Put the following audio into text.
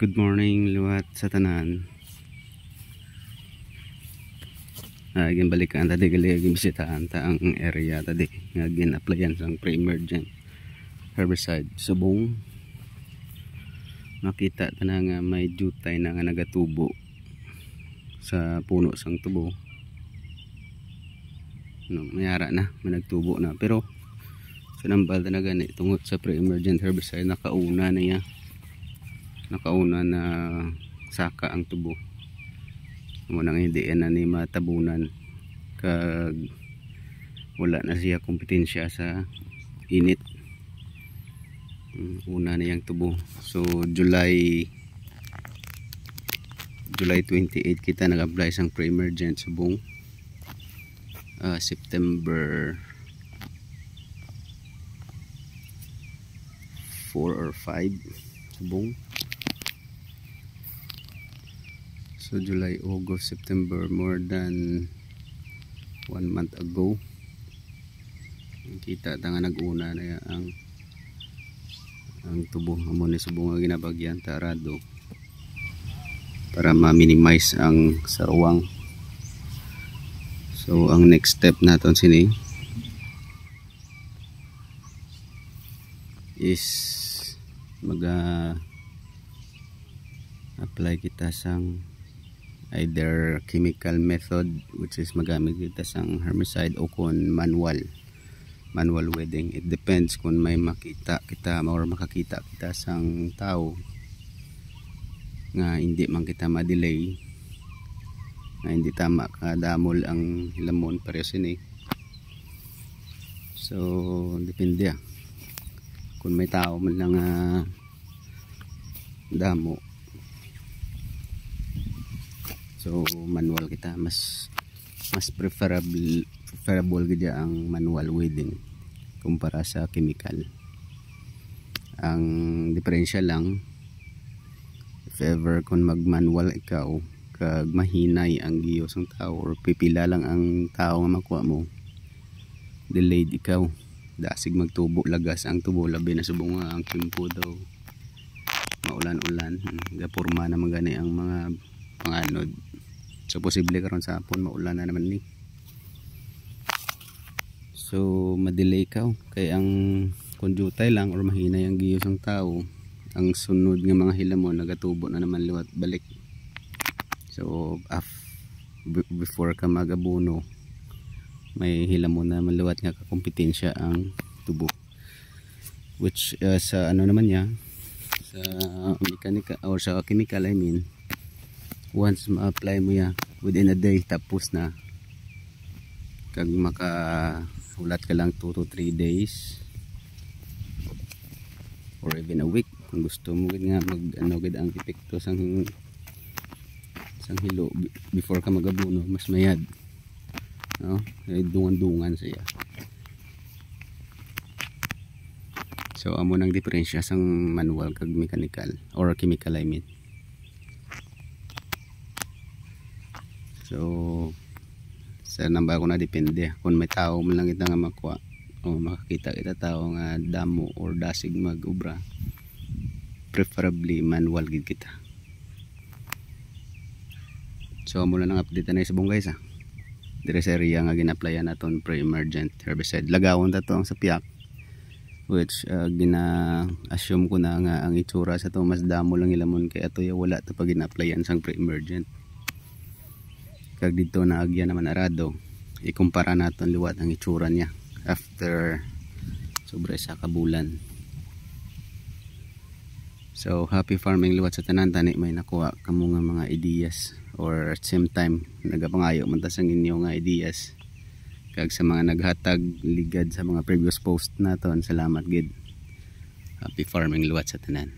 Good morning liwat sa tanan. Balikan tadi gali bisitahan ta ang area tadi nga gin-applyan sang pre-emergent herbicide subong. Makita ta na nga may jutay na nga nagatubo sa puno sang tubo. No, mayara na, may nagtubo na, pero sinambal na gani tungod sa pre-emergent herbicide nakauna na saka ang tubo. Munang hindi na ni matabunan kag wala na siya kompetensya sa init. Una na yang tubo. So July 28 kita nag-apply sang pre-emergent subong. September 4 or 5 subong. So July, August, September, more than 1 month ago. Kita ta nga nag-una na ang tubo amo ni subong nga ginabagyan ta arado para ma-minimize ang sarwang. So ang next step naton sini is apply kita sang either chemical method, which is magamit kita sang herbicide, o kung manual weeding. It depends kung may makita kita or makakita kita sang tao nga hindi man kita ma-delay, nga hindi tama kadamol ang hilamon pareho sini. So depende kung may tao man lang damo. So manual kita, mas preferable gid ang manual weeding kumpara sa chemical. Ang diferensya lang, if ever kung mag manual ikaw kag mahinay ang giyos ng tao or pipila lang ang tao nga makuha mo, delayed ikaw, dasig magtubo lagas ang tubo, labi na subong ang kimpo daw maulan-ulan, gapurma na magani ang mga panganod. So posible karon sa hapon maulan na naman ni. So madelay ka kay ang kunjutay lang or mahinay ang giyos ng tao, ang sunod nga mga hilamon nagatubo na naman liwat balik. So before ka magabuno, may hilamon na maliwat nga kakompetensya ang tubo, which sa ano naman niya, sa mekanika or sa chemical, I mean, once ma-apply mo ya within a day, tapos na. Kag makahulat ka lang 2 to 3 days or even a week kung gusto mo nga mag gid ang epekto sang hilo before ka magabuno, mas mayad, no? Dungan-dungan siya. So amo nang diferensya sang manual kag mechanical or chemical, I mean. So sa namba ko na depende kung may tao man lang kita nga makuha o makakita kita tao nga damo or dasig mag-ubra, preferably manual gid kita. So muna nang update na subong guys dire sa area nga gina-applyan naton pre-emergent herbicide. Lagawon ta to ang sapiak, which gina-assume ko na nga ang itsura sa to mas damo lang ilamon kay ato ya wala ta pag gina-applyan sang pre-emergent. Kag dito na agya naman arado, ikumpara naton liwat ang itsura niya after sobre sa kabulan. So happy farming liwat sa tanan, tani may nakuha kamo nga mga ideas, or at same time nagapangayo man ta sang inyo nga ideas. Kag sa mga naghatag ligad sa mga previous post naton, salamat gid. Happy farming liwat sa tanan.